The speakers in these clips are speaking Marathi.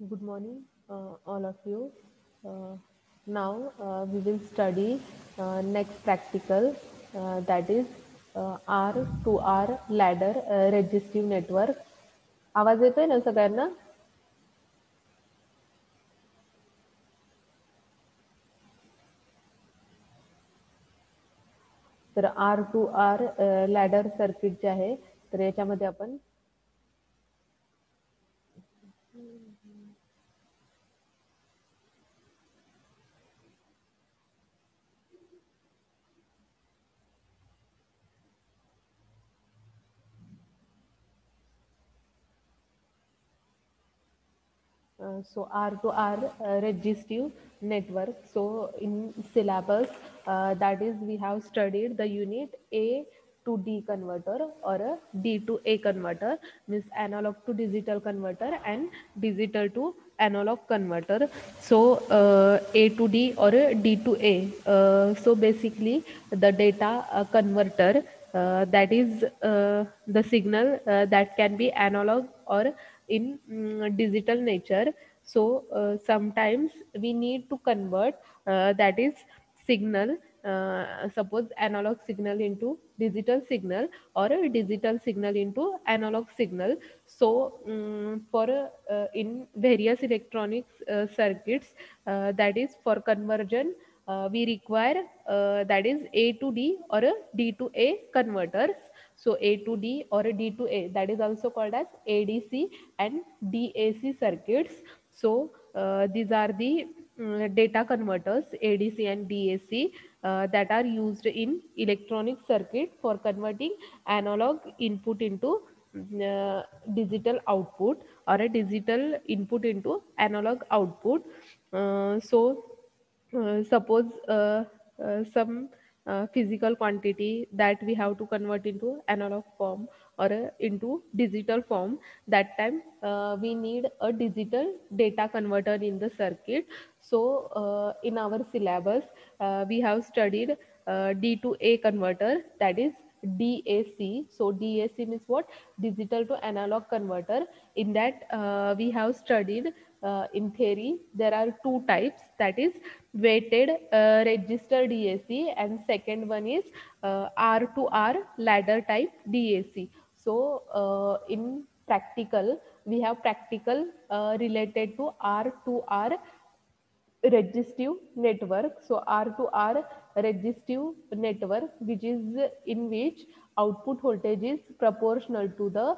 Good morning, all of you. Now we will study next practical that is R to R ladder resistive network. आवाज येतोय ना सगळ्यांना? तर R to R ladder circuit जे आहे तर याच्यामध्ये आपण so R to R resistive network. So in syllabus, that is we have studied the unit A to D converter or a D to A converter, means analog to digital converter and digital to analog converter. So A to D or a D to A. So basically the data converter, that is the signal that can be analog or in digital nature. So sometimes we need to convert, that is signal, suppose analog signal into digital signal or a digital signal into analog signal. So for in various electronics circuits, that is for conversion, we require, that is A to D or a D to A converters. So A to D or a D to A, that is also called as ADC and DAC circuits. So these are the data converters ADC and DAC that are used in electronic circuit for converting analog input into digital output or a digital input into analog output. Suppose some physical quantity that we have to convert into analog form or into digital form, that time we need a digital data converter in the circuit. So in our syllabus we have studied D to A converter, that is DAC. So DAC means what? Digital to analog converter. In that we have studied, in theory there are two types, that is weighted register DAC and second one is R to R ladder type DAC. So in practical we have practical related to R to R resistive network. So R to R resistive network, which is in which output voltage is proportional to the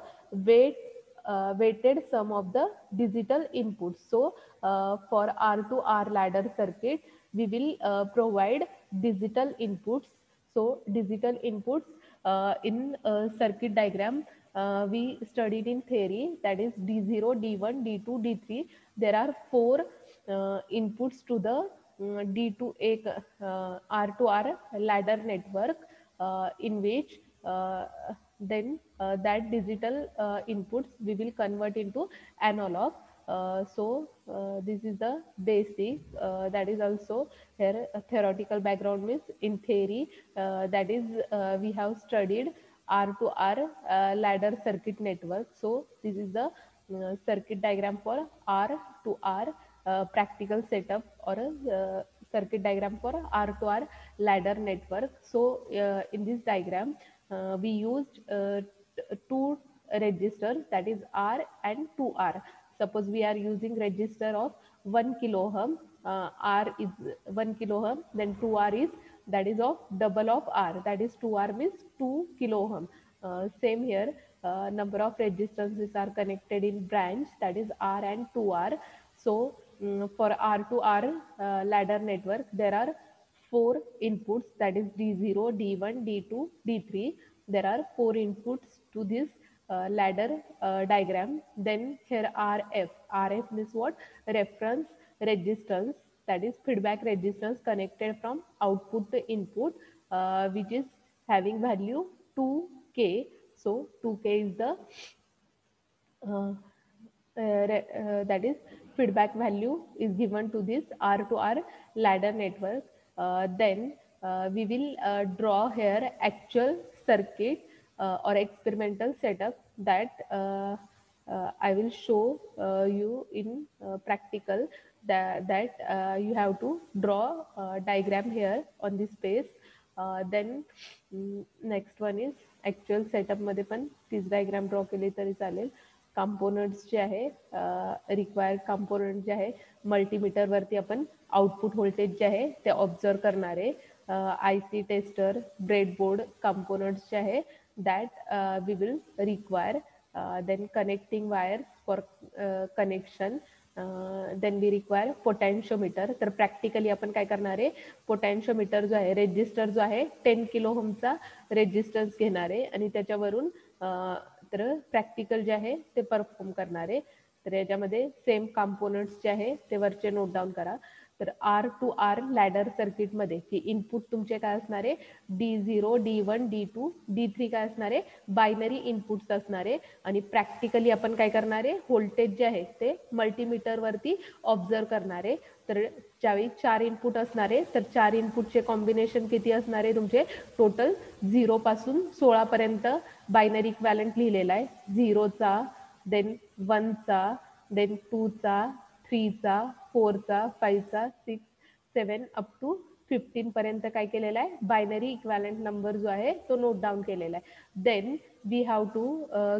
weighted sum of the digital inputs. So for R to R ladder circuit, we will provide digital inputs. So digital inputs in circuit diagram, we studied in theory, that is D0, D1, D2, D3. There are four inputs to the D2A R to R ladder network, in which then that digital inputs we will convert into analog. This is the basic, that is also here a theoretical background, means in theory, that is we have studied R to R ladder circuit network. So this is the circuit diagram for R to R practical setup or a circuit diagram for R to R ladder network. So in this diagram we used two registers, that is R and 2R. Suppose we are using register of 1 kilo ohm, R is 1 kilo ohm, then 2R is, that is of double of R, that is 2R means 2 kilo ohm. Same here, number of resistances are connected in branch, that is R and 2R. So for R to R ladder network, there are four inputs, that is D0, D1, D2, D3. There are four inputs to this ladder diagram. Then here RF. RF means what? Reference resistance, that is feedback resistance connected from output to input, which is having value 2K. So 2K is the that is feedback value is given to this R to R ladder network. Then we will draw here actual circuit or experimental setup, that I will show you in practical that you have to draw a diagram here on this space. Then next one is actual setup मध्ये पण तीच diagram draw केली तरी चालेल. Components जे आहे required component जे आहे multimeter वरती आपण output voltage जे आहे ते observe करणार आहे. IC tester, breadboard components जे आहे that we will require. Then connecting wires for connection. Then we require potentiometer. तर प्रॅक्टिकली आपण काय करणार आहे, पोटॅन्शिओमीटर जो आहे रेजिस्टर जो आहे 10 किलो ओहमचा रेजिस्टन्स घेणार आहे आणि त्याच्यावरून तर प्रॅक्टिकल जे आहे ते परफॉर्म करणार आहे. तर याच्यामध्ये सेम कॉम्पोनंट्स जे आहे ते वरचे नोट डाऊन करा. तर आर टू आर लॅडर सर्किटमध्ये की इनपुट तुमचे काय असणार आहे, D0, D1, D2, D3 काय असणार आहे, बायनरी इनपुट्स असणार आहे. आणि प्रॅक्टिकली आपण काय करणार आहे, व्होल्टेज जे आहे ते मल्टीमीटरवरती ऑब्झर्व करणार आहे. तर ज्यावेळी 4 इनपुट असणार आहे तर 4 इनपुटचे कॉम्बिनेशन किती असणार आहे तुमचे, टोटल 0 पासून 16 पर्यंत बायनरी इक्वॅलंट लिहिलेला आहे. 0चा, देन 1चा, देन 2चा, 3चा, 4चा, 5चा, 6, 7 अप टू 15 पर्यंत काय केलेलं आहे, बायनरी इक्वॅलंट नंबर जो आहे तो नोट डाऊन केलेला आहे. Then we have to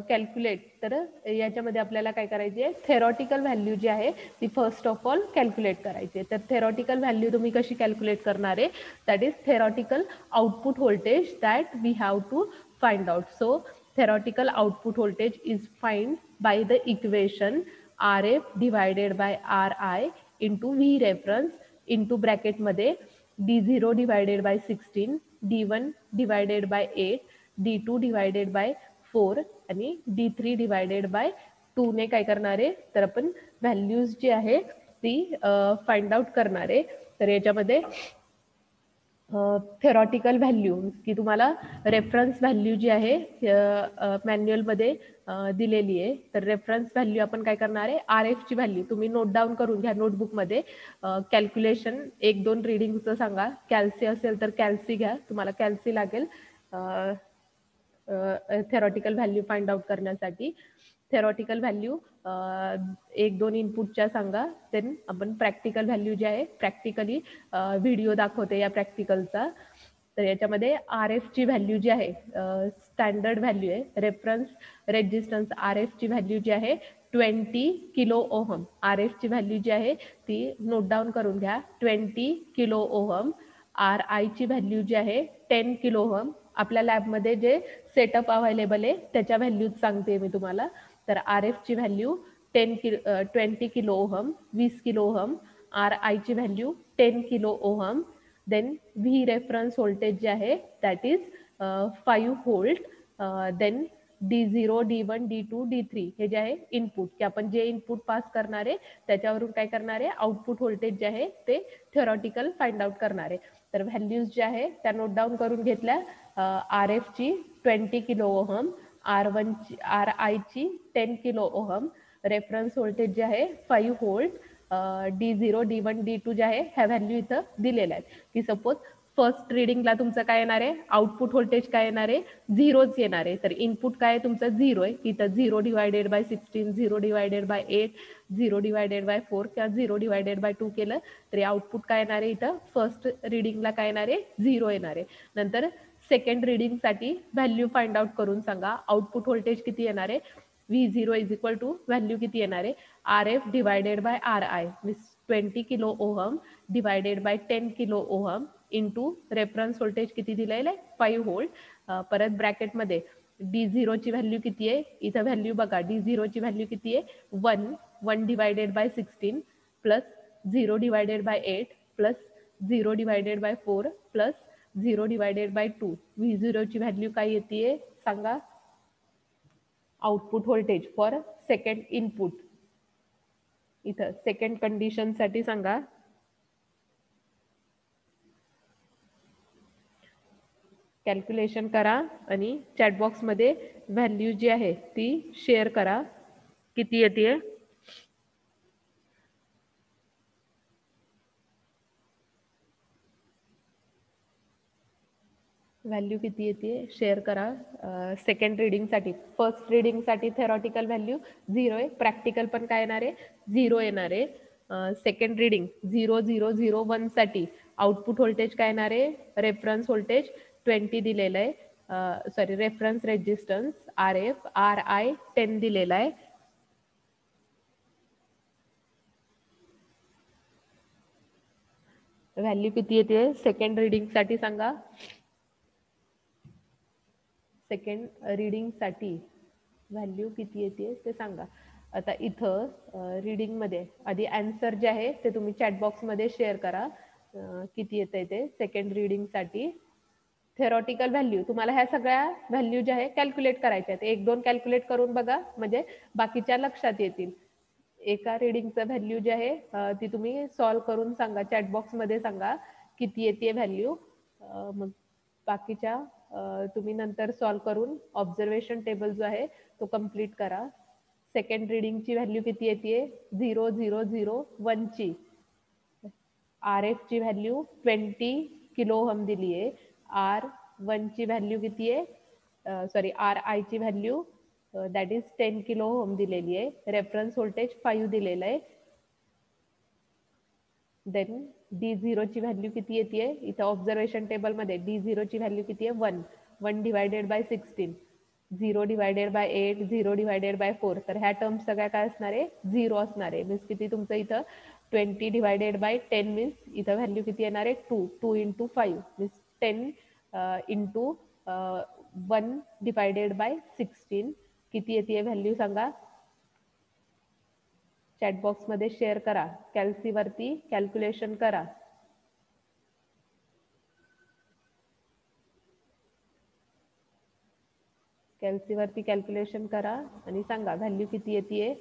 calculate. तर याच्यामध्ये आपल्याला काय करायची आहे, थेरॉटिकल व्हॅल्यू जी आहे ती फर्स्ट ऑफ ऑल कॅल्क्युलेट करायची आहे. तर थेरॉटिकल व्हॅल्यू तुम्ही कशी कॅल्क्युलेट करणार आहे, that is theoretical output voltage that we have to find out. So theoretical output voltage is find by the equation RF divided by RI into V reference into bracket मध्ये D0 divided by 16, D1 divided by 8, D2 divided by 4 आणि D3 divided by 2 ने काय करणार आहे, तर आपण व्हॅल्यूज जी आहे ती फाइंड आउट करणार आहे. तर याच्यामध्ये थेरॉटिकल व्हॅल्यू की तुम्हाला रेफरन्स व्हॅल्यू जी आहे मॅन्युअलमध्ये दिलेली आहे. तर रेफरन्स व्हॅल्यू आपण काय करणार आहे, आर एफची व्हॅल्यू तुम्ही नोट डाऊन करून घ्या नोटबुकमध्ये. कॅल्क्युलेशन 1-2 रिडिंगचं सांगा. कॅल्सी असेल तर कॅल्सी घ्या, तुम्हाला कॅल्सी लागेल थेरॉटिकल व्हॅल्यू फाइंड आउट करण्यासाठी. थेरॉटिकल व्हॅल्यू 1-2 इनपुटच्या सांगा. देन आपण प्रॅक्टिकल व्हॅल्यू जे आहे प्रॅक्टिकली व्हिडिओ दाखवते या प्रॅक्टिकलचा. तर याच्यामध्ये आर एफची व्हॅल्यू जी आहे स्टँडर्ड व्हॅल्यू आहे, रेफरन्स रेजिस्टन्स आर एफची व्हॅल्यू जी आहे 20 किलो ओहम. आर एफची व्हॅल्यू जी आहे ती नोट डाऊन करून घ्या, 20 किलो ओहम. आर आयची व्हॅल्यू जी आहे 10 किलो ओहम. आपल्या लॅबमध्ये जे सेटअप अवेलेबल आहे त्याच्या व्हॅल्यूज सांगते मी तुम्हाला. तर आर एफची value 20 kilo ohm, 20 kilo ohm. R आयची value 10 kilo ohm. Then V reference voltage जे आहे that is 5 volt. Then D0, D1, D2, D3 हे जे आहे इनपुट की आपण जे इनपुट पास करणार आहे त्याच्यावरून काय करणार आहे, आउटपुट व्होल्टेज जे आहे ते थेरॉटिकल फाइंड आउट करणार आहे. तर व्हॅल्यूज ज्या आहे त्या नोट डाऊन करून घेतल्या. आर एफची 20 किलो ओहम, R1ची आर आयची 10 किलो ओहम, रेफरन्स व्होल्टेज जे आहे 5 व्होल्ट. D0, D1, D2 जे आहे ह्या व्हॅल्यू इथं दिलेल्या आहेत. की सपोज फर्स्ट रिडिंगला तुमचं काय येणार आहे, आउटपुट व्होल्टेज काय येणार आहे, 0च येणार आहे. तर इनपुट काय आहे तुमचं 0 आहे. इथं 0 divided by 16, 0 divided by 8, 0 divided by 4 किंवा 0 डिवायडेड बाय 2 केलं तरी आउटपुट काय येणार आहे, इथं फर्स्ट रिडिंगला काय येणार आहे, 0 येणार आहे. नंतर सेकंड रिडिंगसाठी व्हॅल्यू फाइंड आउट करून सांगा, आउटपुट व्होल्टेज किती येणार आहे, V0 is equal to value किती येणार आहे, R F divided by R I means 20 kilo ohm divided by 10 kilo ohm into reference voltage किती दिलेलं आहे 5 व्होल्ट. परत ब्रॅकेटमध्ये D0 ची व्हॅल्यू किती आहे, इथं व्हॅल्यू बघा, D0 ची व्हॅल्यू किती आहे 1 divided by 16 plus 0 divided by 8 plus 0 divided by 4 plus 0 divided by 2. V0 ची व्हॅल्यू काय येते सांगा, output voltage for second input. इथं सेकंड कंडिशन साठी सांगा. कॅल्क्युलेशन करा आणि चॅटबॉक्समध्ये व्हॅल्यू जी आहे ती शेअर करा, किती येते. व्हॅल्यू किती येते शेअर करा. सेकंड रीडिंगसाठी. फर्स्ट रीडिंगसाठी थेरॉटिकल व्हॅल्यू 0 आहे. प्रॅक्टिकल पण काय येणार आहे? 0 येणार आहे. सेकंड रीडिंग 0001 साठी आउटपुट व्होल्टेज काय येणार आहे? रेफरन्स व्होल्टेज 20 दिलेलं आहे. Sorry, reference resistance RF RI 10 दिलेला आहे. व्हॅल्यू किती येते सेकंड रीडिंगसाठी सांगा. सेकंड रीडिंगसाठी व्हॅल्यू किती येते ते सांगा. आता इथं रीडिंगमध्ये आधी आन्सर जे आहे ते तुम्ही चॅट बॉक्समध्ये शेअर करा. किती येतंय ते सेकंड रीडिंगसाठी. थेरॉटिकल व्हॅल्यू तुम्हाला ह्या सगळ्या व्हॅल्यू ज्या आहे कॅल्क्युलेट करायच्या आहेत. 1-2 कॅल्क्युलेट करून बघा, म्हणजे बाकीच्या लक्षात येतील. एका रीडिंगचं व्हॅल्यू जे आहे ती तुम्ही सॉल्व्ह करून सांगा, चॅट बॉक्समध्ये सांगा किती येते व्हॅल्यू. मग बाकीच्या तुम्ही नंतर सॉल्व्ह करून ऑब्झर्वेशन टेबल जो आहे तो कम्प्लीट करा. सेकंड रीडिंगची व्हॅल्यू किती येते? 0001 ची. RF ची व्हॅल्यू 20 किलो ओहम दिली आहे. R1 ची व्हॅल्यू किती आहे? सॉरी, RI ची value that is 10 kilo ohm दिलेली आहे. रेफरन्स व्होल्टेज 5 दिलेलं आहे. देन D0 ची व्हॅल्यू किती येते? इथं ऑब्झर्वेशन टेबलमध्ये D0 ची व्हॅल्यू किती आहे? 1. 1 divided by 16. 0 divided by 8, 0 divided by 4. तर ह्या टर्म्स सगळ्या काय असणार आहे? 0 असणार आहे. मीन्स किती तुमचं इथं 20 डिवायडेड बाय 10 मीन्स इथं व्हॅल्यू किती येणार आहे? 2. 2 into 5 means 10 into 1 divided by 16. किती येते व्हॅल्यू सांगा. चॅट बॉक्समध्ये शेअर करा. कॅल्सीवरती कॅल्क्युलेशन करा. कॅल्सीवरती कॅल्क्युलेशन करा आणि सांगा व्हॅल्यू किती येते.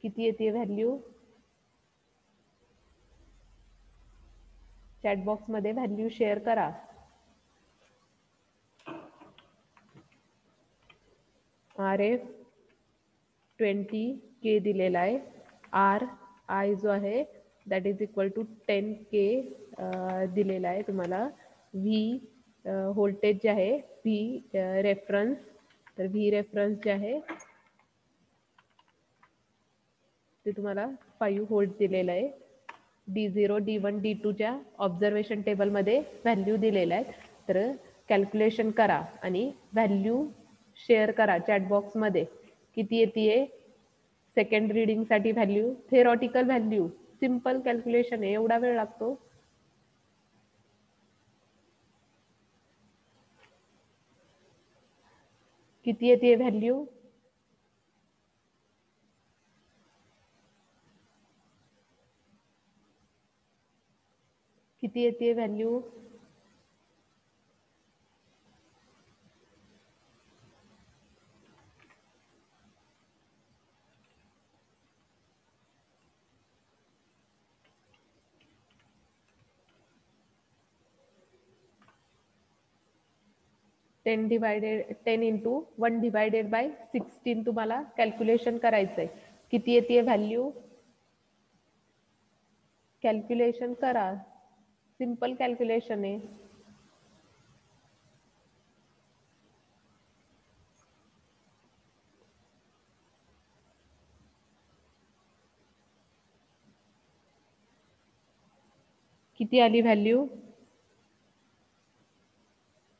किती येते व्हॅल्यू? चॅट बॉक्समध्ये व्हॅल्यू शेअर करा. RF 20K दिलेला आहे. RI जो आहे that is equal to 10K दिलेला आहे तुम्हाला. V व्होल्टेज जे आहे, V रेफरन्स, तर V रेफरन्स जे आहे ते तुम्हाला 5 व्होल्ट दिलेलं आहे. D0, D1, D2 च्या ऑब्झर्वेशन टेबलमध्ये व्हॅल्यू दिलेल्या आहेत. तर कॅल्क्युलेशन करा आणि व्हॅल्यू शेअर करा चॅट बॉक्समध्ये. किती येते सेकंड रीडिंगसाठी value? Theoretical value, simple calculation आहे. एवढा वेळ लागतो? किती येते व्हॅल्यू? किती येते value? Ten into 1 divided by 16 तुम्हाला कॅल्क्युलेशन करायचं आहे. किती येते व्हॅल्यू? कॅल्क्युलेशन करा. सिम्पल कॅल्क्युलेशन आहे. किती आली व्हॅल्यू?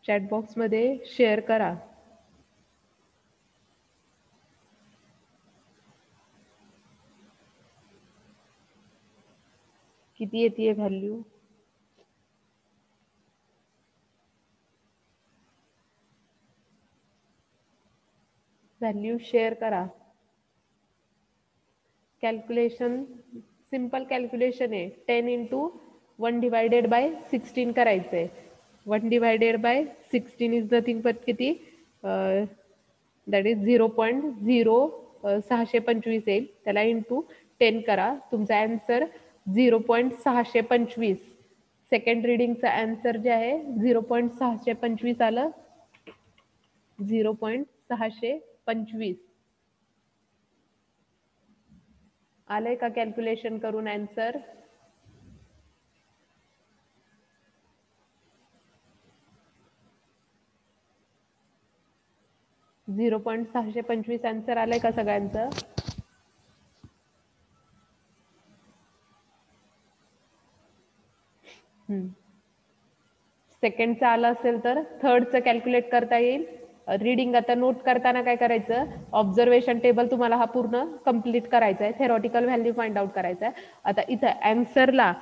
चॅट बॉक्समध्ये शेअर करा. किती येते व्हॅल्यू? व्हॅल्यू शेअर करा. कॅल्क्युलेशन सिम्पल कॅल्क्युलेशन आहे. 10 इंटू 1 डिवायडेड बाय 16 करायचं आहे. 1 divided by 16 is nothing but किती? दॅट इज 0.0625 येईल. त्याला इंटू 10 करा. तुमचा आन्सर 0.625. सेकंड रीडिंगचा आन्सर जे आहे 0.625 आलं. 0.625. आलंय का कॅल्क्युलेशन करून आन्सर? 0.625 आन्सर आलंय का सगळ्यांचं? सेकंडचं आलं असेल तर थर्डचं कॅल्क्युलेट करता येईल. रीडिंग आता नोट करताना काय करायचं, ऑब्झर्वेशन टेबल तुम्हाला हा पूर्ण कंप्लीट करायचा आहे, थेरॉटिकल व्हॅल्यू फाइंड आउट करायचा आहे. आता इथं अँसरला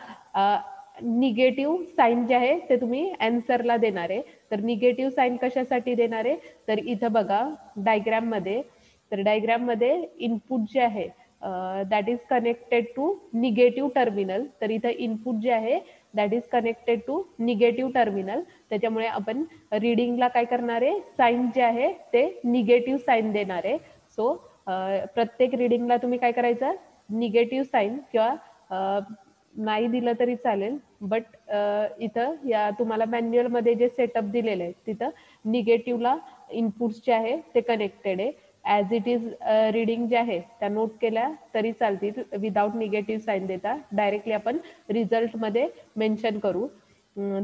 निगेटिव्ह साईन जे आहे ते तुम्ही अँसरला देणार आहे. तर निगेटिव्ह साईन कशासाठी देणार आहे, तर इथं बघा डायग्राममध्ये, तर डायग्राममध्ये इनपुट जे आहे that is connected to negative terminal. तर इथं इनपुट जे आहे that is connected to negative terminal. त्याच्यामुळे आपण रीडिंगला काय करणार आहे, साईन जे आहे ते निगेटिव्ह साईन देणार आहे. सो प्रत्येक रीडिंगला तुम्ही काय करायचं, निगेटिव्ह साईन किंवा नाही दिलं तरी चालेल, बट इथं या तुम्हाला मॅन्युअलमध्ये जे सेटअप दिलेलं आहे तिथं निगेटिव्हला इनपुट्स जे आहे ते कनेक्टेड आहे. ॲज इट इज रीडिंग जे आहे त्या नोट केल्या तरी चालतील विदाउट निगेटिव्ह साईन देता. डायरेक्टली आपण रिझल्टमध्ये मेन्शन करू.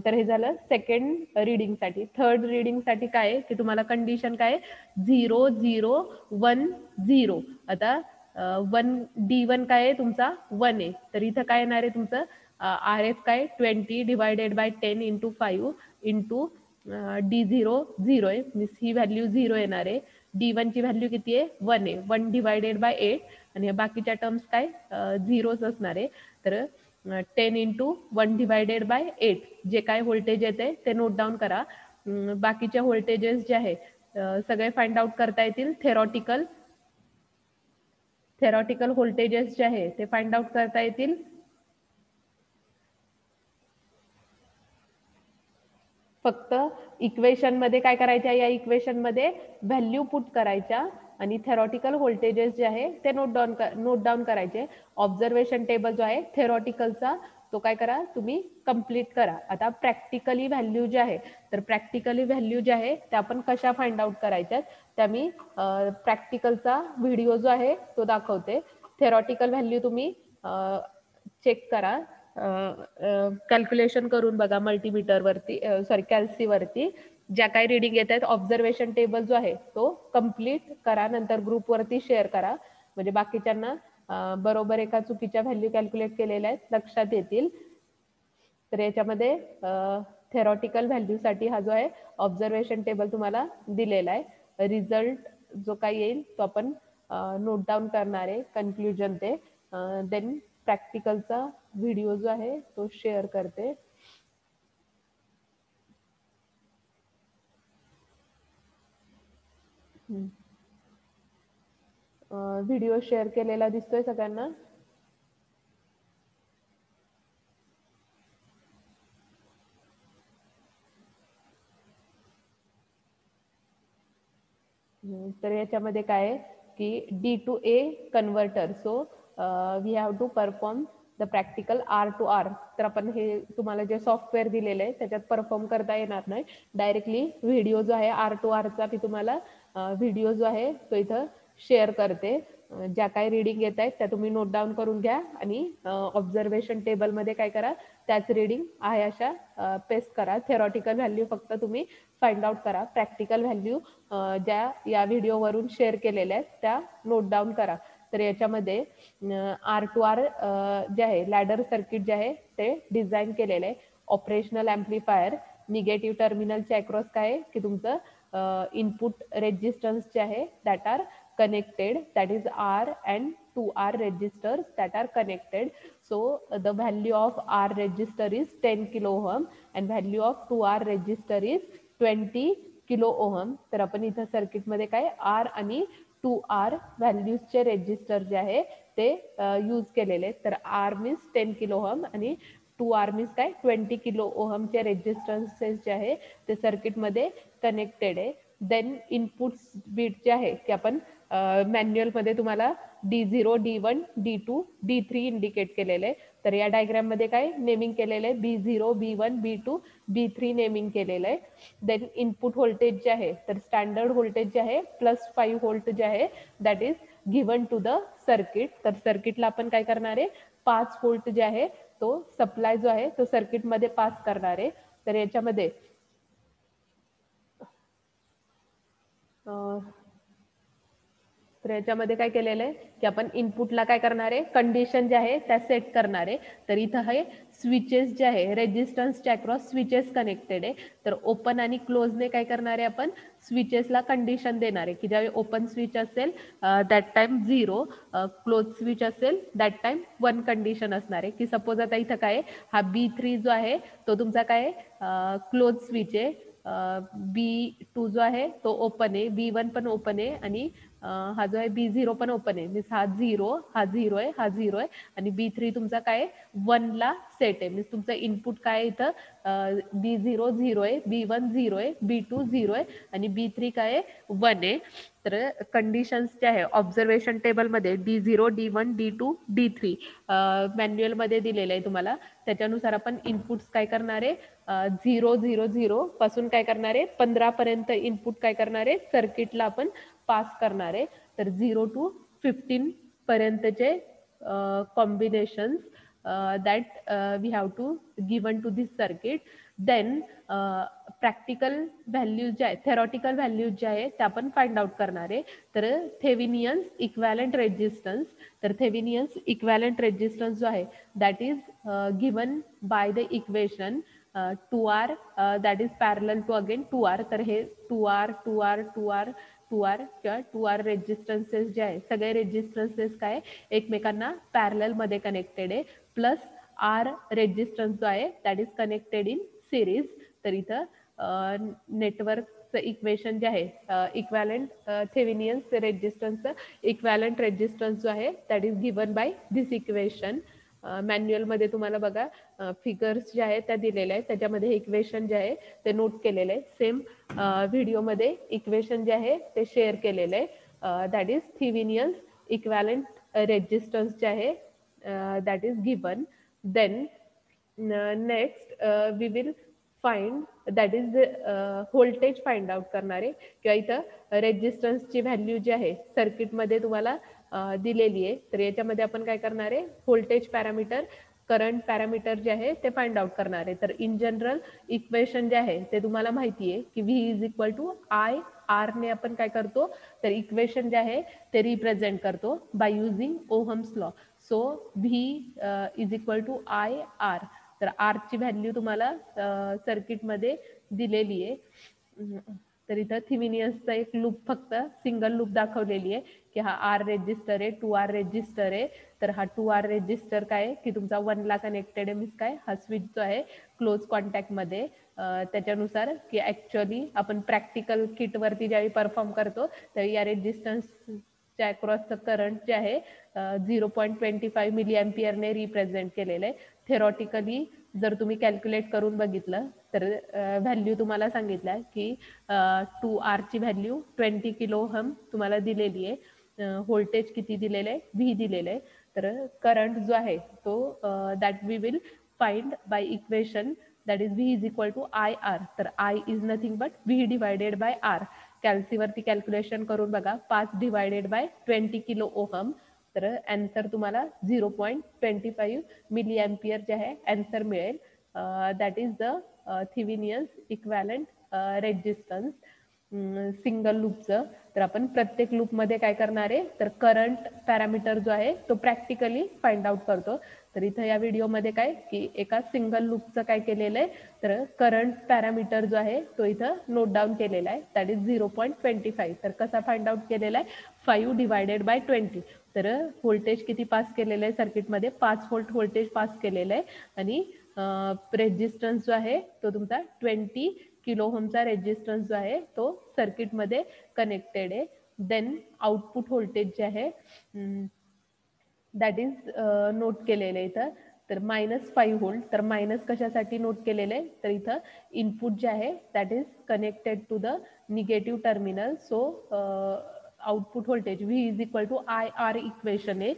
तर हे झालं सेकंड रीडिंगसाठी. थर्ड रीडिंगसाठी काय आहे की तुम्हाला कंडिशन काय आहे, 0 0 1 0. आता 1D1 काय आहे तुमचा 1 आहे, तर इथं काय येणार आहे तुमचं RF काय 20 divided by 10 into 5 into D0 0 आहे, मीन्स ही व्हॅल्यू 0 येणार आहे. D1 ची व्हॅल्यू किती आहे 1 आहे, 1 डिवायडेड बाय 8 आणि बाकीच्या टर्म्स काय झिरोच असणार आहे. तर 10 इंटू 1 डिवायडेड बाय 8 जे काय व्होल्टेज येते ते नोट डाऊन करा. बाकीच्या व्होल्टेजेस जे आहे सगळे फाइंड आउट करता येतील. थेरॉटिकल व्होल्टेजेस जे आहे ते फाइंड आउट करता येतील. फक्त इक्वेशन मध्ये काय करायच्या, या इक्वेशन मध्ये व्हॅल्यू पुट करायच्या आणि थेरॉटिकल व्होल्टेजेस जे आहे ते नोट डाऊन करायचे. ऑब्झर्वेशन टेबल जो आहे थेरॉटिकलचा तो काय करा तुम्ही कंप्लीट करा. आता प्रॅक्टिकली व्हॅल्यू जे आहे, तर प्रॅक्टिकली व्हॅल्यू जे आहे त्या आपण कशा फाइंड आउट करायच्यात त्या मी प्रॅक्टिकलचा व्हिडिओ जो आहे तो दाखवते. थेरॉटिकल व्हॅल्यू तुम्ही चेक करा, कॅल्क्युलेशन करून बघा मल्टीमीटरवरती, सॉरी कॅल्सीवरती ज्या काही रिडिंग येत आहेत. ऑब्झर्वेशन टेबल जो आहे तो कम्प्लीट करा, नंतर ग्रुपवरती शेअर करा म्हणजे बाकीच्यांना बरोबर एका चुकीच्या व्हॅल्यू कॅल्क्युलेट केलेल्या आहेत लक्षात येतील. तर याच्यामध्ये थेरॉटिकल व्हॅल्यूसाठी हा जो आहे ऑब्झर्वेशन टेबल तुम्हाला दिलेला आहे. रिझल्ट जो काही येईल तो आपण नोट डाऊन करणार आहे कन्क्लुजन ते. देन प्रॅक्टिकलचा व्हिडिओ जो आहे तो शेअर करते. व्हिडिओ शेअर केलेला दिसतोय सगळ्यांना? तर याच्यामध्ये काय आहे की D to A converter. So we have to perform the practical R to R. तर आपण हे तुम्हाला जे सॉफ्टवेअर दिलेलं आहे त्याच्यात परफॉर्म करता येणार नाही. डायरेक्टली व्हिडिओ जो आहे R to R चा मी तुम्हाला व्हिडिओ जो आहे तो इथं शेअर करते. ज्या काही रिडिंग येत आहेत त्या तुम्ही नोट डाऊन करून घ्या आणि ऑब्झर्वेशन टेबलमध्ये काय करा, त्याच रिडिंग आहे अशा पेस्ट करा. थेरॉटिकल व्हॅल्यू फक्त तुम्ही फाइंड आउट करा. प्रॅक्टिकल व्हॅल्यू ज्या या व्हिडिओवरून शेअर केलेल्या आहेत त्या नोट डाऊन करा. तर याच्यामध्ये R to R जे आहे लॅडर सर्किट जे आहे ते डिझाईन केलेलं आहे. ऑपरेशनल ॲम्प्लिफायर निगेटिव्ह टर्मिनलच्या अक्रॉस काय आहे की तुमचं इनपुट रेजिस्टन्स जे आहे that are connected, that is R and 2R resistors that are connected. So the value of R resistor is 10 kilo ohm and value of 2R resistor is 20 kilo ohm. तर आपण इथं सर्किटमध्ये काय R आणि 2R व्हॅल्यूजचे रेजिस्टर जे आहे ते यूज केलेले. तर R मीन्स 10 किलो ओहम आणि 2R मीन्स काय 20 किलो ओहमचे रेजिस्टन्सेस जे आहे ते सर्किटमध्ये कनेक्टेड आहे. देन इनपुट्स बीट जे आहे की आपण मॅन्युअलमध्ये तुम्हाला D0 D1 D2 D3 indicate केलेलं आहे. तर या डायग्राममध्ये काय नेमिंग केलेलं आहे B0 B1 B2 B3 naming केलेलं आहे. देन इनपुट व्होल्टेज जे आहे तर स्टँडर्ड व्होल्टेज जे आहे +5 व्होल्ट जे आहे that is given to the circuit, तर सर्किटला आपण काय करणार आहे 5 व्होल्ट जे आहे तो सप्लाय जो आहे तो सर्किटमध्ये पास करणार आहे. तर याच्यामध्ये तर याच्यामध्ये काय केलेलं आहे की आपण इनपुटला काय करणार आहे कंडिशन जे आहे त्या सेट करणार आहे. तर इथं हे स्विचेस जे आहे रेजिस्टन्सच्या अक्रॉस स्विचेस कनेक्टेड आहे. तर ओपन आणि क्लोजने काय करणार आहे आपण स्विचेसला कंडिशन देणार आहे की ज्यावेळी ओपन स्विच असेल दॅट टाइम 0, क्लोज स्विच असेल दॅट टाइम 1 कंडिशन असणार आहे. की सपोज आता इथं काय हा B3 जो आहे तो तुमचा काय क्लोज स्विच आहे, B2 जो आहे तो ओपन आहे, B1 पण ओपन आहे आणि हा जो आहे B0 पण ओपन आहे. मीन्स हा 0 आहे, हा 0 आहे आणि B3 तुमचा काय 1 ला सेट आहे. मीन्स तुमचं इनपुट काय इथं B0 0 आहे, B1 0 आहे, B2 0 आहे आणि B3 काय आहे 1 आहे. तर कंडिशन्स जे आहे ऑब्झर्वेशन टेबलमध्ये D0, D1, D2, D3 मॅन्युअलमध्ये दिलेलं आहे तुम्हाला. त्याच्यानुसार आपण इनपुट्स काय करणार आहे 0 0 0 पासून काय करणार आहे 15 पर्यंत इनपुट काय करणार आहे सर्किटला आपण पास करणार आहे. तर 0 to 15 पर्यंतचे combinations that we have to given to this circuit. Then practical values जे आहे थेरॉटिकल व्हॅल्यूज जे आहे त्या आपण फाइंड आउट करणार आहे. तर थेविनियन्स इक्वॅलंट रेजिस्टन्स, तर थेविनियन्स इक्वॅलंट रेजिस्टन्स जो आहे that is given by the equation 2R that is parallel to again 2R. तर हे 2R 2R 2R 2R किंवा 2R रेजिस्टन्सेस जे आहे सगळे रेजिस्टन्सेस काय एकमेकांना पॅरलल मध्ये कनेक्टेड आहे. प्लस R रेजिस्टन्स जो आहे that is connected in series. तर इथं नेटवर्कचं इक्वेशन जे आहे इक्वॅलंट थेविनियन्स रेजिस्टन्सचं इक्वॅलंट रेजिस्टन्स जो आहे that is given by this equation. मॅन्युअलमध्ये तुम्हाला बघा फिगर्स जे आहेत त्या दिलेल्या आहेत, त्याच्यामध्ये इक्वेशन जे आहे ते नोट केलेलं आहे. सेम व्हिडिओमध्ये इक्वेशन जे आहे ते शेअर केलेलं आहे that is Thevenin's equivalent resistance जे आहे that is given. Then next we will find that is voltage find out करणार आहे किंवा इथं रेजिस्टन्सची व्हॅल्यू जी आहे सर्किटमध्ये तुम्हाला दिलेली आहे. तर याच्यामध्ये आपण काय करणार आहे व्होल्टेज पॅरामीटर करंट पॅरामीटर जे आहे ते फाइंड आउट करणार आहे. तर इन जनरल इक्वेशन जे आहे ते तुम्हाला माहिती आहे की V is equal to I R ने आपण काय करतो तर इक्वेशन जे आहे ते रिप्रेझेंट करतो by using Ohm's law. So V is equal to I R. तर आरची व्हॅल्यू तुम्हाला सर्किटमध्ये दिलेली आहे. तर इथं थिमिनियन्सचा एक लूप फक्त सिंगल लूप दाखवलेली आहे की हा आर रेजिस्टर आहे 2R रेजिस्टर आहे. तर हा 2R रेजिस्टर काय आहे की तुमचा 1 ला कनेक्टेड आहे. मीन्स काय हा स्विच जो आहे क्लोज कॉन्टॅक्टमध्ये त्याच्यानुसार की ॲक्च्युअली आपण प्रॅक्टिकल किटवरती ज्यावेळी परफॉर्म करतो तर या रेजिस्टन्सच्या अक्रॉसचं करंट जे आहे 0.25 मिली अँपिअरने रिप्रेझेंट केलेलं आहे. थेरॉटिकली जर तुम्ही कॅल्क्युलेट करून बघितलं तर व्हॅल्यू तुम्हाला सांगितलं की 2Rची व्हॅल्यू 20 किलो ओहम तुम्हाला दिलेली आहे. व्होल्टेज किती दिलेलं आहे V दिलेलं आहे. तर करंट जो आहे तो that we will find by equation that is V is equal to I R. तर I is nothing but V divided by R. कॅल्सीवरती कॅल्क्युलेशन करून बघा 5 डिवायडेड बाय 20 किलो ओहम. तर अँसर तुम्हाला 0.25 मिली अँपिअर जे आहे अँसर मिळेल. That is the Thevenin's equivalent resistance single लूपचं. तर आपण प्रत्येक लूपमध्ये काय करणार आहे तर करंट पॅरामीटर जो आहे तो प्रॅक्टिकली फाइंड आउट करतो. तर इथं या व्हिडिओमध्ये काय की एका सिंगल लूपचं काय केलेलं आहे तर करंट पॅरामीटर जो आहे तो इथं नोट डाऊन केलेला आहे दॅट इज 0.25. तर कसा फाइंड आउट केलेला आहे 5 डिवायडेड बाय 20. तर व्होल्टेज किती पास केलेलं आहे सर्किटमध्ये 5 व्होल्ट व्होल्टेज पास केलेलं आहे आणि रेजिस्टन्स जो आहे तो तुमचा 20 किलो ओहमचा रेजिस्टन्स जो आहे तो सर्किटमध्ये कनेक्टेड आहे. देन आउटपुट व्होल्टेज जे आहे दॅट इज नोट केलेलं आहे इथं तर -5 व्होल्ट. तर मायनस कशासाठी नोट केलेलं आहे तर इथं इनपुट जे आहे that is connected to the negative terminal. So output voltage V is equal to I R equation आहे.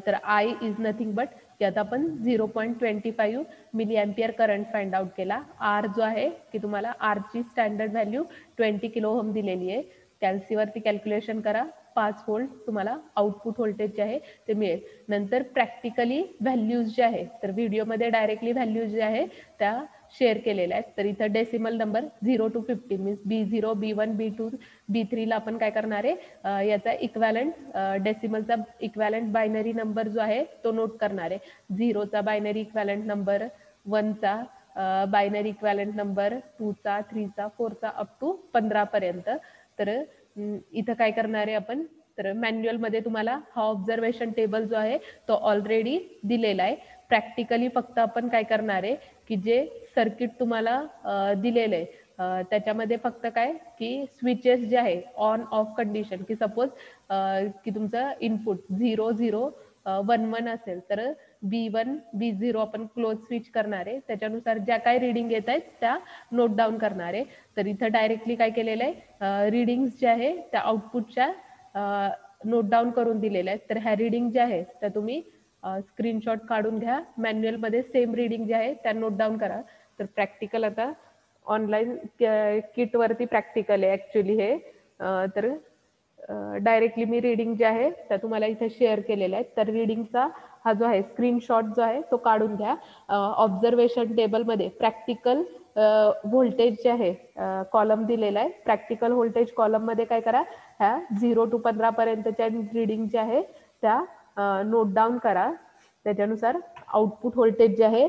तर I इज नथिंग बट यात आपण 0.25 milli ampere current find out केला. R जो आहे की तुम्हाला R ची स्टँडर्ड व्हॅल्यू 20 किलो ओहम दिलेली आहे. कॅल्सीवरती कॅल्क्युलेशन करा 5 व्होल्ट तुम्हाला आउटपुट व्होल्टेज जे आहे ते मिळेल. नंतर प्रॅक्टिकली व्हॅल्यूज जे आहे तर व्हिडिओमध्ये डायरेक्टली व्हॅल्यूज जे आहे त्या शेअर केलेल्या आहेत. तर इथं decimal number 0 to 15 means B0, B1, B2, B3ला आपण काय करणार आहे याचा इक्वॅलंट डेसिमलचा इक्वॅलंट बायनरी नंबर जो आहे तो नोट करणार आहे. 0चा बायनरी इक्वॅलंट नंबर, 1चा बायनरी इक्वॅलंट नंबर, 2चा, 3चा, 4चा अप टू 15 पर्यंत. तर इथं काय करणार आहे आपण, तर मॅन्युअलमध्ये तुम्हाला हा ऑब्झर्वेशन टेबल जो आहे तो ऑलरेडी दिलेला आहे. प्रॅक्टिकली फक्त आपण काय करणार आहे की जे सर्किट तुम्हाला दिलेलं आहे त्याच्यामध्ये फक्त काय की स्विचेस जे आहे ऑन ऑफ कंडिशन, की सपोज की तुमचं इनपुट 0 0 1 1 असेल तर B1 B0 आपण क्लोज स्विच करणार आहे. त्याच्यानुसार ज्या काय रिडिंग येत आहेत त्या नोट डाऊन करणार आहे. तर इथं डायरेक्टली काय केलेलं आहे रिडिंग्स जे आहे त्या आउटपुटच्या नोट डाऊन करून दिलेल्या आहेत. तर ह्या रिडिंग ज्या आहेत त्या तुम्ही स्क्रीनशॉट काढून घ्या. मॅन्युअलमध्ये सेम रिडिंग जे आहे त्या नोट डाऊन करा. तर प्रॅक्टिकल आता ऑनलाईन किटवरती प्रॅक्टिकल आहे ॲक्च्युली हे. तर डायरेक्टली मी रिडिंग जे आहे त्या तुम्हाला इथे शेअर केलेल्या आहेत. तर रिडिंगचा हा जो आहे स्क्रीनशॉट जो आहे तो काढून घ्या. ऑब्झर्वेशन टेबलमध्ये प्रॅक्टिकल व्होल्टेज जे आहे कॉलम दिलेला आहे. प्रॅक्टिकल व्होल्टेज कॉलममध्ये काय करा, ह्या 0 to 15 पर्यंतच्या रिडिंग जे आहे त्या नोट डाऊन करा. त्याच्यानुसार आउटपुट व्होल्टेज जे आहे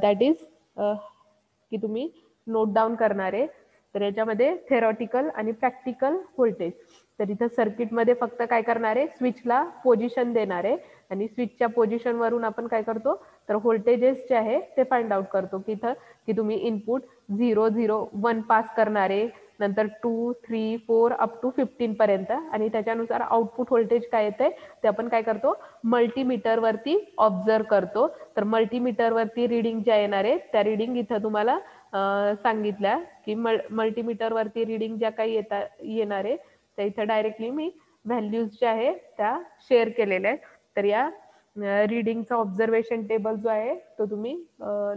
दॅट इज की तुम्ही नोट डाऊन करणार आहे. तर याच्यामध्ये थेरॉटिकल आणि प्रॅक्टिकल व्होल्टेज. तर इथं सर्किटमध्ये फक्त काय करणार आहे, स्विचला पोझिशन देणार आहे आणि स्विचच्या पोझिशनवरून आपण काय करतो तर व्होल्टेजेस जे आहे ते फाइंड आउट करतो. की इथं की तुम्ही इनपुट 0 0 1 पास करणार आहे, नंतर 2 3 4 अप टू 15 पर्यंत, आणि त्याच्यानुसार आउटपुट व्होल्टेज काय येते ते आपण काय करतो मल्टीमीटरवरती ऑब्झर्व करतो. तर मल्टीमीटरवरती रिडिंग ज्या येणार आहे त्या रिडिंग इथं तुम्हाला सांगितल्या की मल्टीमीटरवरती रिडिंग ज्या काही येणार आहे त्या इथं डायरेक्टली मी व्हॅल्यूज ज्या आहे त्या शेअर केलेल्या आहेत. तर या रिडिंगचा ऑब्झर्वेशन टेबल जो आहे तो तुम्ही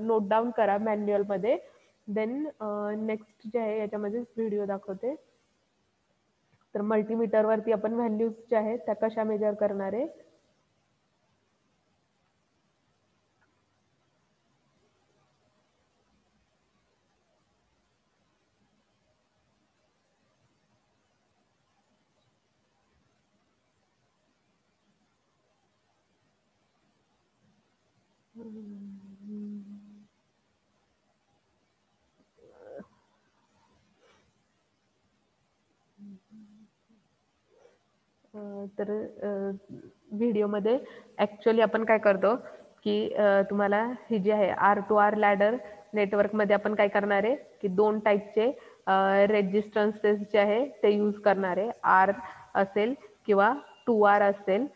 नोट डाऊन करा मॅन्युअलमध्ये. देन नेक्स्ट जे आहे याच्यामध्ये व्हिडिओ दाखवते. तर मल्टीमीटरवरती आपण व्हॅल्यूज ज्या आहेत त्या कशा मेजर करणार आहे. तर व्हिडिओमध्ये ॲक्च्युअली आपण काय करतो की तुम्हाला ही जी आहे R2R लॅडर नेटवर्कमध्ये आपण काय करणार आहे की 2 टाईपचे रेजिस्टन्सेस जे आहे ते यूज करणार आहे. R असेल किंवा 2R असेल.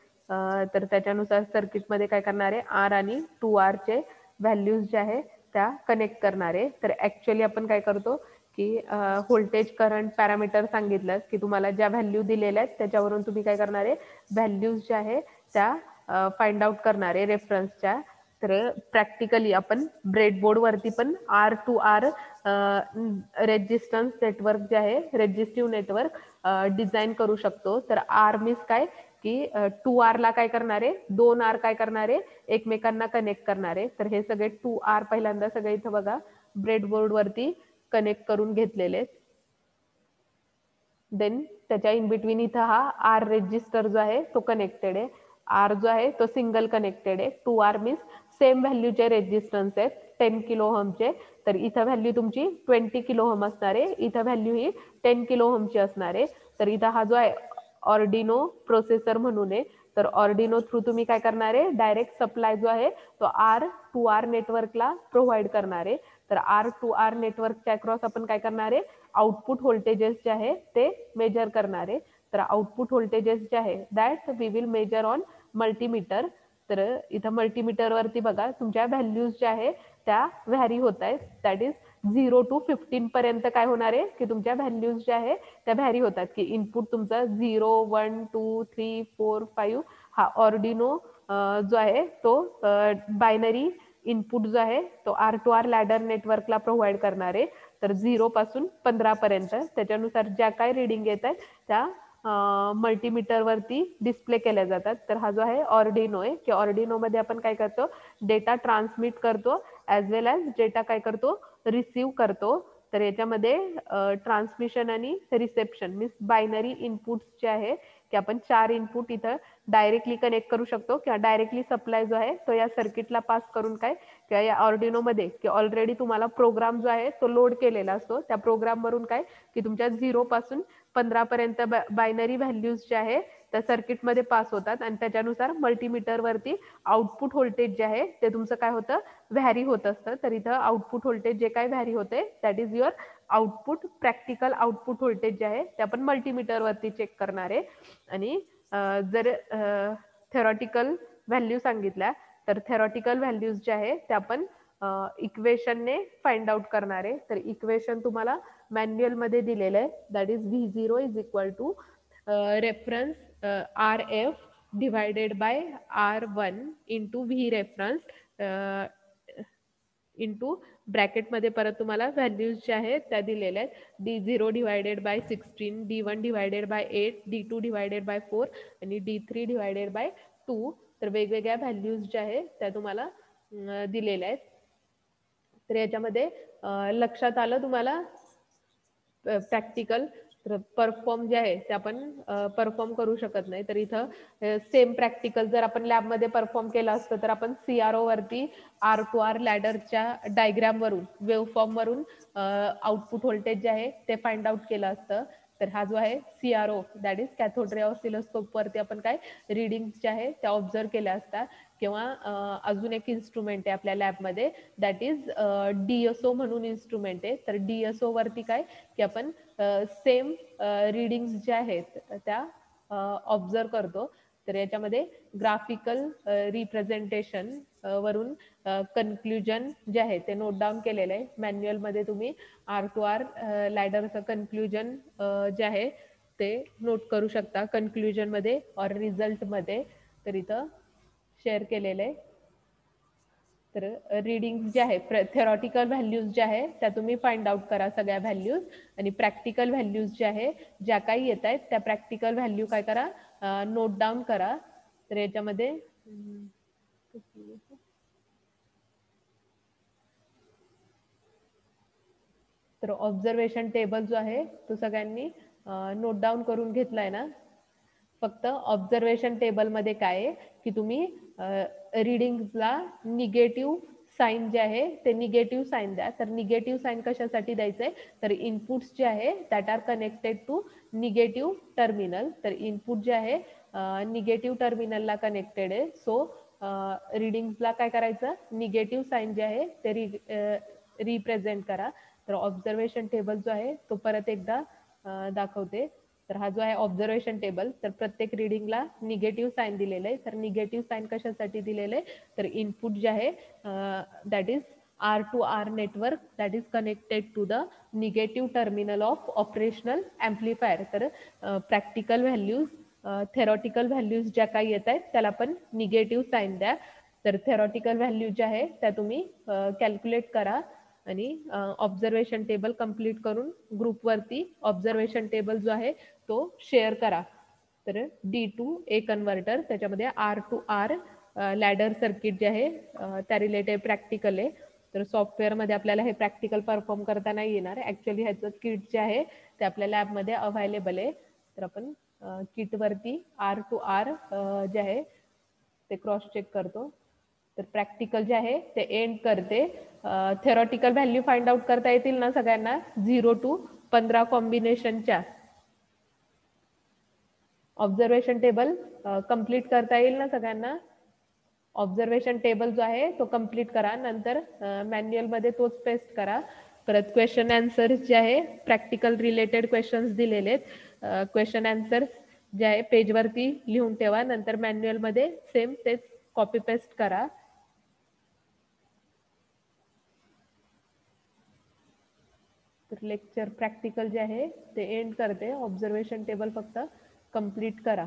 तर त्याच्यानुसार सर्किटमध्ये काय करणार आहे R आणि 2Rचे व्हॅल्यूज जे आहे त्या कनेक्ट करणार आहे. तर ॲक्च्युअली आपण काय करतो की व्होल्टेज करंट पॅरामीटर सांगितलं की तुम्हाला ज्या व्हॅल्यू दिलेल्या आहेत त्याच्यावरून तुम्ही काय करणार आहे व्हॅल्यूज ज्या आहे त्या फाइंड आउट करणार आहे रेफरन्सच्या. तर प्रॅक्टिकली आपण ब्रेडबोर्डवरती पण R2R रेजिस्टन्स नेटवर्क जे आहे रेजिस्टिव्ह नेटवर्क डिझाईन करू शकतो. तर R मीन्स काय की 2R ला काय करणार आहे 2R काय करणार आहे एकमेकांना कनेक्ट करणार आहे. तर हे सगळे 2R पहिल्यांदा सगळे इथं बघा ब्रेडबोर्डवरती कनेक्ट करून घेतलेले आहेत. देन त्याच्या इन बिटवीन इथं हा आर रेजिस्टर जो आहे तो कनेक्टेड आहे. आर जो आहे तो सिंगल कनेक्टेड आहे. 2R मीन्स सेम व्हॅल्यूचे रेजिस्टन्स आहेत 10 किलो ओहमचे. तर इथं व्हॅल्यू तुमची 20 किलो ओहम असणार आहे, इथं व्हॅल्यू ही 10 किलो ओहमची असणार आहे. तर इथं हा जो आहे ऑर्डिनो प्रोसेसर म्हणून आहे. तर ऑर्डिनो थ्रू तुम्ही काय करणार आहे डायरेक्ट सप्लाय जो आहे तो R2R नेटवर्कला प्रोव्हाइड करणार आहे. तर R2R नेटवर्कच्या अक्रॉस आपण काय करणार आहे आउटपुट व्होल्टेजेस जे आहे ते मेजर करणार आहे. तर आउटपुट व्होल्टेजेस जे आहे that we will measure on multimeter. तर इथं मल्टीमीटरवरती बघा तुमच्या व्हॅल्यूज ज्या आहे त्या व्हॅरी होत आहेत. दॅट इज 0 to 15 पर्यंत काय होणार आहे की तुमच्या व्हॅल्यूज ज्या आहे त्या व्हॅरी होतात. की इनपुट तुमचा 0 1 2 3 4 5 हा ऑर्डिनो जो आहे तो बायनरी इनपुट जो आहे तो R2R लॅडर नेटवर्कला प्रोव्हाइड करणार आहे. तर 0 पासून 15 पर्यंत त्याच्यानुसार ज्या काय रिडिंग येत आहेत त्या मल्टीमीटरवरती डिस्प्ले केल्या जातात. तर हा जो आहे ऑर्डिनो आहे, की ऑर्डिनोमध्ये आपण काय करतो, डेटा ट्रान्समिट करतो ॲज वेल ॲज डेटा काय करतो, रिसीव्ह करतो. तर याच्यामध्ये ट्रान्समिशन आणि रिसेप्शन मीन्स बायनरी इनपुट्स जे आहे, की आपण 4 इनपुट इथं डायरेक्टली कनेक्ट करू शकतो किंवा डायरेक्टली सप्लाय जो आहे तो या सर्किटला पास करून काय किंवा या ऑर्डिनोमध्ये की ऑलरेडी तुम्हाला प्रोग्राम जो आहे तो लोड केलेला असतो. त्या प्रोग्रामवरून काय की तुमच्या 0 पासून 15 पर्यंत बायनरी व्हॅल्यूज जे आहे त्या सर्किटमध्ये पास होतात आणि त्याच्यानुसार मल्टीमीटरवरती आउटपुट व्होल्टेज जे आहे ते तुमचं काय होतं, व्हॅरी होत असतं. तर इथं आउटपुट व्होल्टेज जे काही व्हॅरी होते that is your output. Practical output voltage जे आहे ते आपण मल्टीमीटरवरती चेक करणार आहे. आणि जर थेरॉटिकल व्हॅल्यू सांगितल्या तर थेरॉटिकल व्हॅल्यूज जे आहे ते आपण इक्वेशनने फाइंड आउट करणार आहे. तर इक्वेशन तुम्हाला मॅन्युअलमध्ये दिलेलं आहे. That is V0 is equal to reference RF divided by R1 into V reference into ब्रॅकेटमध्ये परत तुम्हाला व्हॅल्यूज ज्या आहेत त्या दिलेल्या आहेत. D0 divided by 16, D1 divided by 8, D2 divided by 4 आणि D3 डिवायडेड बाय 2. तर वेगवेगळ्या व्हॅल्यूज ज्या आहेत त्या तुम्हाला दिलेल्या आहेत. तर याच्यामध्ये लक्षात आलं तुम्हाला प्रॅक्टिकल तर परफॉर्म जे आहे ते आपण परफॉर्म करू शकत नाही. तर इथं सेम प्रॅक्टिकल जर आपण लॅबमध्ये परफॉर्म केलं असतं तर आपण CRO वरती R2R लॅडरच्या डायग्रामवरून वेव्हफॉर्मवरून आउटपुट व्होल्टेज जे आहे ते फाइंड आउट केलं असतं. तर हा जो आहे CRO that is cathode ray ऑसिलोस्कोपवरती आपण काय रिडिंग्स ज्या आहे त्या ऑब्झर्व केल्या असतात. किंवा अजून एक इन्स्ट्रुमेंट आहे आपल्या लॅबमध्ये दॅट इज DSO म्हणून इन्स्ट्रुमेंट आहे. तर DSO वरती काय की आपण सेम रीडिंग्स ज्या आहेत त्या ऑब्झर्व करतो. तर याच्यामध्ये ग्राफिकल रिप्रेझेंटेशन वरून कन्क्लुजन जे आहे ते नोट डाऊन केलेलं आहे. मॅन्युअलमध्ये तुम्ही R2R लॅडरचं कन्क्लुजन जे आहे ते नोट करू शकता कन्क्लुजनमध्ये और रिझल्टमध्ये. तर इथं शेअर केलेलं आहे. तर रीडिंग जे आहे थेरॉटिकल व्हॅल्यूज ज्या आहे त्या तुम्ही फाइंड आउट करा सगळ्या व्हॅल्यूज. आणि प्रॅक्टिकल व्हॅल्यूज ज्या आहे ज्या काही येत आहेत त्या प्रॅक्टिकल व्हॅल्यू काय करा नोट डाऊन करा. तर याच्यामध्ये तर ऑब्झर्वेशन टेबल जो आहे तो सगळ्यांनी नोट डाऊन करून घेतलाय ना. फक्त ऑब्झर्वेशन टेबलमध्ये काय आहे की तुम्ही रीडिंग्सला निगेटिव्ह साईन जे आहे ते निगेटिव्ह साईन द्या. तर निगेटिव्ह साईन कशासाठी द्यायचं आहे तर इनपुट्स जे आहे that are connected to negative terminal. तर इनपुट जे आहे निगेटिव्ह टर्मिनलला कनेक्टेड आहे. सो रीडिंग्सला काय करायचं निगेटिव्ह साईन जे आहे ते रिप्रेझेंट करा. तर ऑब्झर्वेशन टेबल जो आहे तो परत एकदा दाखवते. तर हा जो आहे ऑब्झर्वेशन टेबल तर प्रत्येक रिडिंगला निगेटिव्ह साईन दिलेलं आहे. तर निगेटिव्ह साईन कशासाठी दिलेलं आहे तर इनपुट जे आहे that is R2R network that is connected to the negative terminal of operational amplifier. तर प्रॅक्टिकल व्हॅल्यूज थेरॉटिकल व्हॅल्यूज ज्या काही येत आहेत त्याला पण निगेटिव्ह साईन द्या. तर थेरॉटिकल व्हॅल्यू ज्या आहे त्या तुम्ही कॅल्क्युलेट करा आणि ऑब्झर्वेशन टेबल कम्प्लीट करून ग्रुपवरती ऑब्झर्वेशन टेबल जो आहे तो शेअर करा. तर D2A कन्व्हर्टर त्याच्यामध्ये R2R लॅडर सर्किट जे आहे त्या रिलेटेड प्रॅक्टिकल आहे. तर सॉफ्टवेअरमध्ये आपल्याला हे प्रॅक्टिकल परफॉर्म करता नाही येणार. ॲक्च्युली ह्याचं किट जे आहे ते आपल्या लॅबमध्ये अवेलेबल आहे. तर आपण किटवरती R2R जे आहे ते क्रॉस चेक करतो. तर प्रॅक्टिकल जे आहे ते एंड करते. थेरॉटिकल व्हॅल्यू फाइंड आउट करता येतील ना सगळ्यांना 0 to 15 कॉम्बिनेशनच्या. ऑब्झर्वेशन टेबल कम्प्लीट करता येईल ना सगळ्यांना. ऑब्झर्वेशन टेबल जो आहे तो कम्प्लीट करा. नंतर मॅन्युअलमध्ये तोच पेस्ट करा. परत क्वेश्चन आन्सर्स जे आहे प्रॅक्टिकल रिलेटेड क्वेश्चन्स दिलेले आहेत. क्वेश्चन आन्सर्स जे आहे पेजवरती लिहून ठेवा. नंतर मॅन्युअलमध्ये सेम तेच कॉपी पेस्ट करा. तर लेक्चर प्रॅक्टिकल जे आहे ते एंड करते. ऑब्झर्वेशन टेबल फक्त कम्प्लीट करा.